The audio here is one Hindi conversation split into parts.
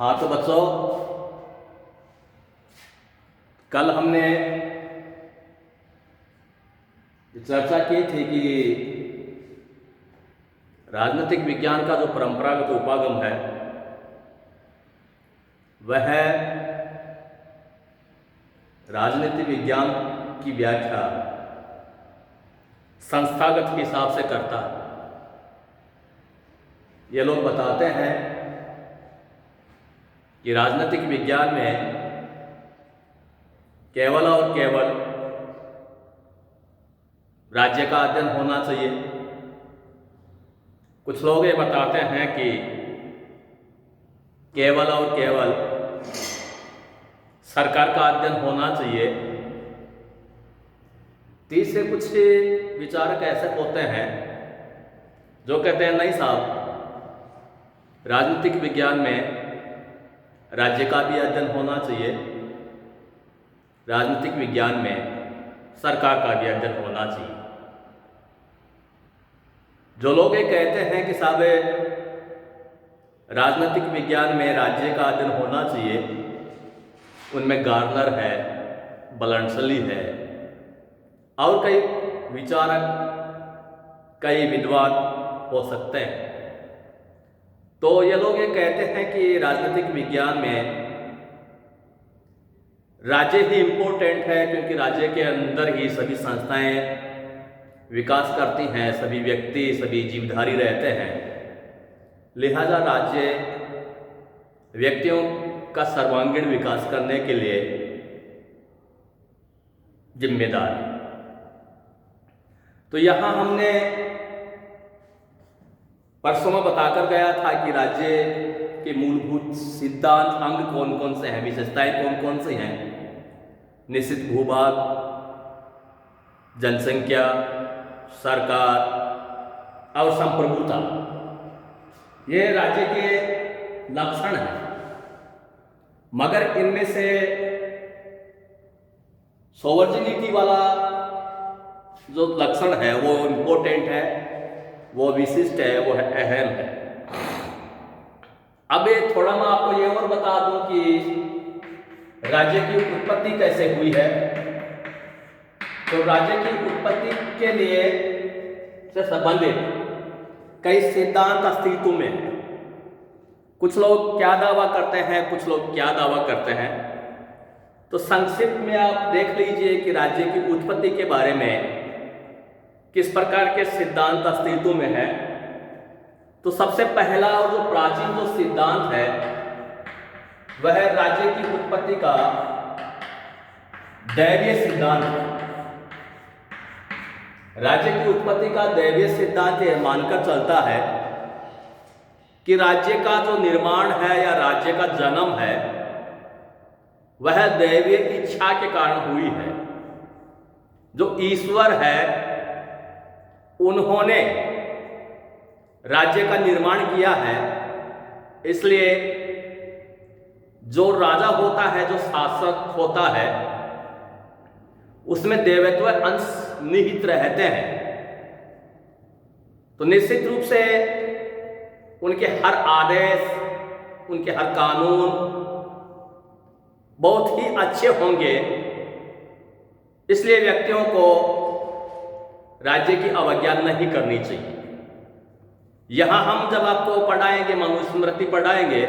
हाँ तो बच्चों, कल हमने चर्चा की थी कि राजनीतिक विज्ञान का जो परंपरागत उपागम है वह राजनीति विज्ञान की व्याख्या संस्थागत के हिसाब से करता है। ये लोग बताते हैं कि राजनीतिक विज्ञान में केवल और केवल राज्य का अध्ययन होना चाहिए। कुछ लोग ये बताते हैं कि केवल और केवल सरकार का अध्ययन होना चाहिए। तीसरे कुछ विचारक ऐसे होते हैं जो कहते हैं नहीं साहब, राजनीतिक विज्ञान में राज्य का भी अध्ययन होना चाहिए, राजनीतिक विज्ञान में सरकार का भी अध्ययन होना चाहिए। जो लोग ये कहते हैं कि साहब राजनीतिक विज्ञान में राज्य का अध्ययन होना चाहिए, उनमें गार्नर है, बलनसली है और कई विचारक, कई विद्वान हो सकते हैं। तो ये लोग ये कहते हैं कि राजनीतिक विज्ञान में राज्य ही इम्पोर्टेंट है, क्योंकि राज्य के अंदर ही सभी संस्थाएं विकास करती हैं, सभी व्यक्ति, सभी जीवधारी रहते हैं। लिहाजा राज्य व्यक्तियों का सर्वांगीण विकास करने के लिए जिम्मेदार है। तो यहाँ हमने परसों में बताकर गया था कि राज्य के मूलभूत सिद्धांत, अंग कौन कौन से हैं, विशेषताएं कौन कौन सी हैं। निश्चित भूभाग, जनसंख्या, सरकार और संप्रभुता, ये राज्य के लक्षण हैं। मगर इनमें से सोवर्जिनिटी वाला जो लक्षण है वो इम्पोर्टेंट है, वो विशिष्ट है, वो अहम है। अब थोड़ा मैं आपको ये और बता दूं कि राज्य की उत्पत्ति कैसे हुई है। तो राज्य की उत्पत्ति के लिए से संबंधित कई सिद्धांत अस्तित्व में हैं। कुछ लोग क्या दावा करते हैं, कुछ लोग क्या दावा करते हैं। तो संक्षिप्त में आप देख लीजिए कि राज्य की उत्पत्ति के बारे में किस प्रकार के सिद्धांत अस्तित्व में है। तो सबसे पहला और जो प्राचीन जो सिद्धांत है वह राज्य की उत्पत्ति का दैवीय सिद्धांत है। राज्य की उत्पत्ति का दैवीय सिद्धांत यह मानकर चलता है कि राज्य का जो निर्माण है या राज्य का जन्म है वह दैवीय इच्छा के कारण हुई है। जो ईश्वर है उन्होंने राज्य का निर्माण किया है, इसलिए जो राजा होता है, जो शासक होता है, उसमें देवत्व अंश निहित रहते हैं। तो निश्चित रूप से उनके हर आदेश, उनके हर कानून बहुत ही अच्छे होंगे। इसलिए व्यक्तियों को राज्य की अवज्ञा नहीं करनी चाहिए। यहां हम जब आपको पढ़ाएंगे, मनुस्मृति पढ़ाएंगे,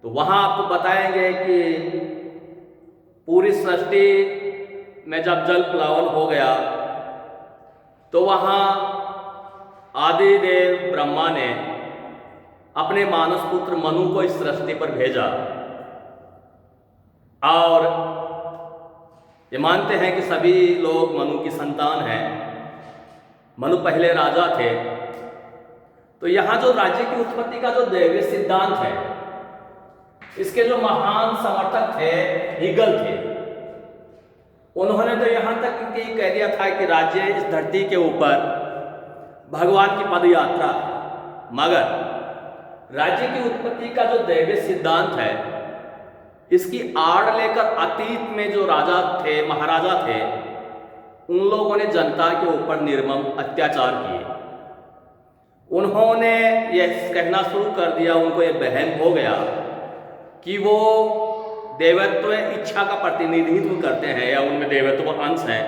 तो वहां आपको बताएंगे कि पूरी सृष्टि में जब जल प्लावन हो गया तो वहां आदिदेव ब्रह्मा ने अपने मानस पुत्र मनु को इस सृष्टि पर भेजा। और ये मानते हैं कि सभी लोग मनु की संतान हैं। मनु पहले राजा थे। तो यहाँ जो राज्य की उत्पत्ति का जो दैवीय सिद्धांत है, इसके जो महान समर्थक थे हीगल थे। उन्होंने तो यहाँ तक कह दिया था कि राज्य इस धरती के ऊपर भगवान की पद यात्रा है। मगर राज्य की उत्पत्ति का जो दैवीय सिद्धांत है, इसकी आड़ लेकर अतीत में जो राजा थे, महाराजा थे, उन लोगों ने जनता के ऊपर निर्मम अत्याचार किए। उन्होंने यह कहना शुरू कर दिया, उनको यह बहम हो गया कि वो देवत्व इच्छा का प्रतिनिधित्व करते हैं या उनमें देवत्व अंश है,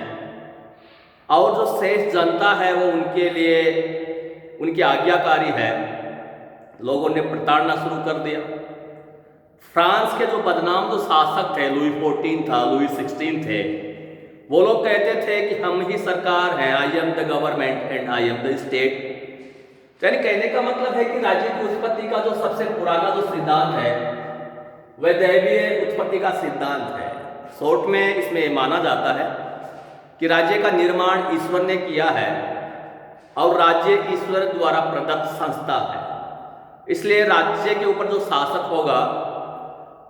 और जो शेष जनता है वो उनके लिए उनकी आज्ञाकारी है। लोगों ने प्रताड़ना शुरू कर दिया। फ्रांस के जो बदनाम जो शासक थे, लुई 14 था, लुई 16 थे, वो लोग कहते थे कि हम ही सरकार हैं, I am the government and I am the state. यानी कहने का मतलब है कि राज्य की उत्पत्ति का जो सबसे पुराना जो सिद्धांत है वह दैवीय उत्पत्ति का सिद्धांत है। शॉर्ट में इसमें माना जाता है कि राज्य का निर्माण ईश्वर ने किया है और राज्य ईश्वर द्वारा प्रदत्त संस्था है। इसलिए राज्य के ऊपर जो शासक होगा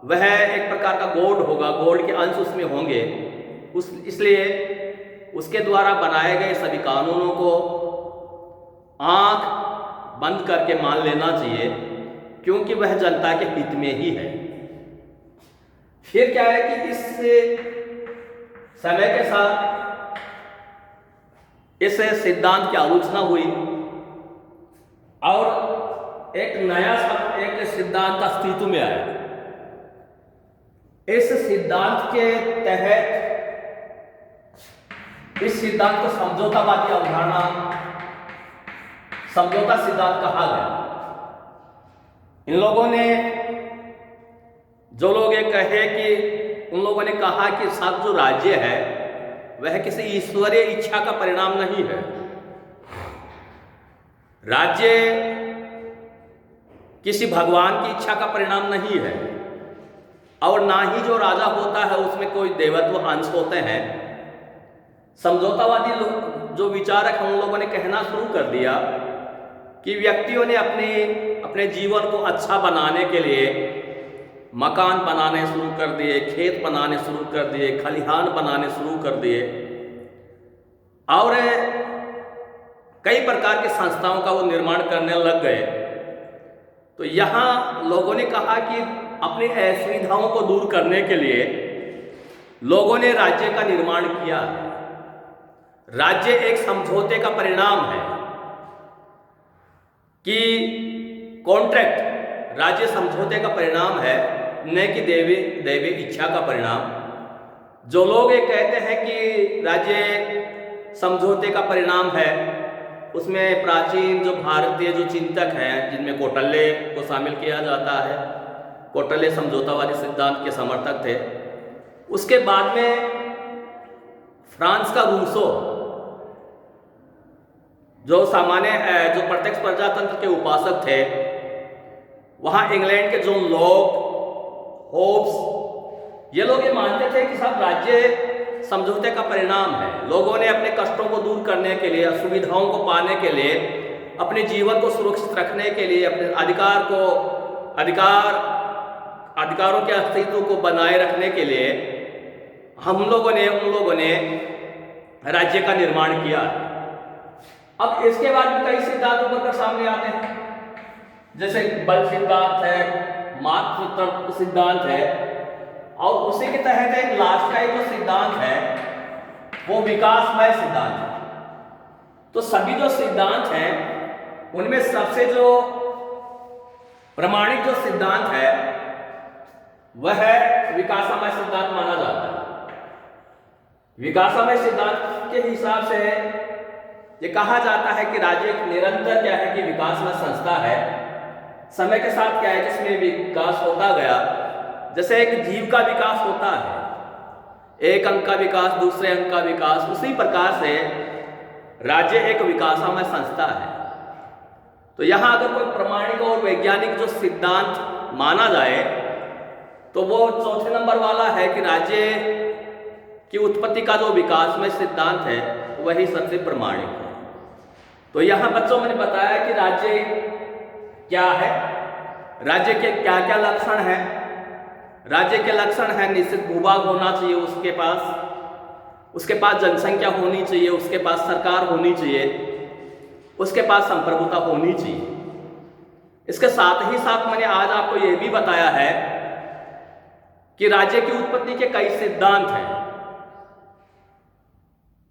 वह एक प्रकार का गॉड होगा, गॉड के अंश उसमें होंगे। इसलिए उसके द्वारा बनाए गए सभी कानूनों को आंख बंद करके मान लेना चाहिए, क्योंकि वह जनता के हित में ही है। फिर क्या है कि इस समय के साथ इस सिद्धांत की आलोचना हुई और एक नया एक सिद्धांत अस्तित्व में आया। इस सिद्धांत के तहत इस सिद्धांत को समझौतावादी अवधारणा, समझौता सिद्धांत कहा गया। इन लोगों ने, जो लोग ये कहे कि उन लोगों ने कहा कि सब जो राज्य है वह किसी ईश्वरीय इच्छा का परिणाम नहीं है। राज्य किसी भगवान की इच्छा का परिणाम नहीं है, और ना ही जो राजा होता है उसमें कोई देवत्व अंश होते हैं। समझौतावादी लोग, जो विचारक हैं, उन लोगों ने कहना शुरू कर दिया कि व्यक्तियों ने अपने जीवन को अच्छा बनाने के लिए मकान बनाने शुरू कर दिए, खेत बनाने शुरू कर दिए, खलिहान बनाने शुरू कर दिए, और कई प्रकार की संस्थाओं का वो निर्माण करने लग गए। तो यहाँ लोगों ने कहा कि अपनी असुविधाओं को दूर करने के लिए लोगों ने राज्य का निर्माण किया। राज्य एक समझौते का परिणाम है कि कॉन्ट्रैक्ट, राज्य समझौते का परिणाम है, न कि दैवी इच्छा का परिणाम। जो लोग ये कहते हैं कि राज्य समझौते का परिणाम है, उसमें प्राचीन जो भारतीय जो चिंतक हैं, जिनमें कौटिल्य को शामिल किया जाता है, कौटिल्य समझौतावादी सिद्धांत के समर्थक थे। उसके बाद में फ्रांस का रूसो, जो जो प्रत्यक्ष प्रजातंत्र के उपासक थे, वहाँ इंग्लैंड के जॉन लॉक, होब्स, ये लोग ये मानते थे कि सब राज्य समझौते का परिणाम है। लोगों ने अपने कष्टों को दूर करने के लिए, असुविधाओं को पाने के लिए, अपने जीवन को सुरक्षित रखने के लिए, अपने अधिकारों के अस्तित्व को बनाए रखने के लिए उन लोगों ने राज्य का निर्माण किया। अब इसके बाद भी कई सिद्धांत उभर सामने आते हैं, जैसे बल सिद्धांत है, मातृत्व सिद्धांत है, और उसी के तहत एक लास्ट का एक जो सिद्धांत है वो विकासमय सिद्धांत है। तो सभी जो सिद्धांत हैं उनमें सबसे जो प्रमाणिक जो सिद्धांत है वह विकासमय सिद्धांत माना जाता है। विकासमय सिद्धांत के हिसाब से ये कहा जाता है कि राज्य एक निरंतर क्या है कि विकासमय संस्था है। समय के साथ क्या है कि इसमें विकास होता गया, जैसे एक जीव का विकास होता है, एक अंक का विकास, दूसरे अंक का विकास, उसी प्रकार से राज्य एक विकासमय संस्था है। तो यहाँ अगर कोई प्रमाणिक और वैज्ञानिक जो सिद्धांत माना जाए तो वो चौथे नंबर वाला है कि राज्य की उत्पत्ति का जो विकासमय सिद्धांत है वही सबसे प्रमाणिक है। तो यहाँ बच्चों मैंने बताया कि राज्य क्या है, राज्य के क्या क्या लक्षण हैं। राज्य के लक्षण है निश्चित भूभाग होना चाहिए उसके पास जनसंख्या होनी चाहिए, उसके पास सरकार होनी चाहिए, उसके पास संप्रभुता होनी चाहिए। इसके साथ ही साथ मैंने आज आपको यह भी बताया है कि राज्य की उत्पत्ति के कई सिद्धांत हैं।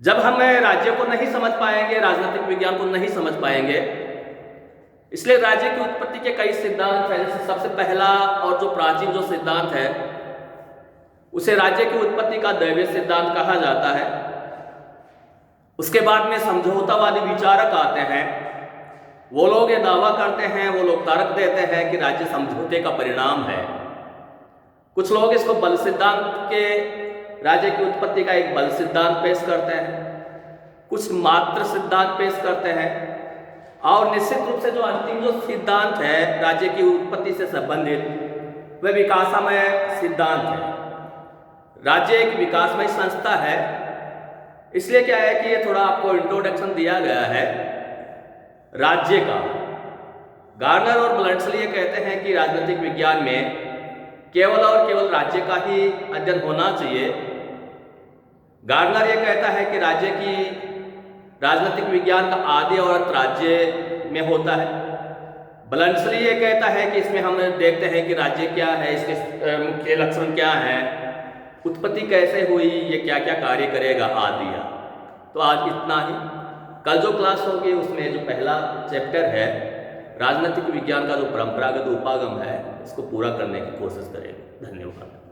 जब हम राज्य को नहीं समझ पाएंगे, राजनीतिक विज्ञान को नहीं समझ पाएंगे, इसलिए राज्य की उत्पत्ति के कई सिद्धांत हैं। जैसे सबसे पहला और जो प्राचीन जो सिद्धांत है उसे राज्य की उत्पत्ति का दैवीय सिद्धांत कहा जाता है। उसके बाद में समझौतावादी विचारक आते हैं। वो लोग ये दावा करते हैं, वो लोग तर्क देते हैं कि राज्य समझौते का परिणाम है। कुछ लोग इसको बल सिद्धांत के राज्य की उत्पत्ति का एक बल सिद्धांत पेश करते हैं, कुछ मात्र सिद्धांत पेश करते हैं, और निश्चित रूप से जो अंतिम जो सिद्धांत है राज्य की उत्पत्ति से संबंधित वह विकासमय सिद्धांत है। राज्य एक विकासमय संस्था है। इसलिए क्या है कि ये थोड़ा आपको इंट्रोडक्शन दिया गया है राज्य का। गार्नर और ब्लंट्सली ये कहते हैं कि राजनीतिक विज्ञान में केवल और केवल राज्य का ही अध्ययन होना चाहिए। गार्नर ये कहता है कि राज्य की राजनीतिक विज्ञान का आदि और अंत राज्य में होता है। ब्लंट्सली ये कहता है कि इसमें हम देखते हैं कि राज्य क्या है, इसके मुख्य लक्षण क्या हैं, उत्पत्ति कैसे हुई, ये क्या क्या कार्य करेगा आदि। तो आज इतना ही। कल जो क्लास होगी उसमें जो पहला चैप्टर है राजनीतिक विज्ञान का जो परंपरागत उपागम है उसको पूरा करने की कोशिश करेंगे। धन्यवाद।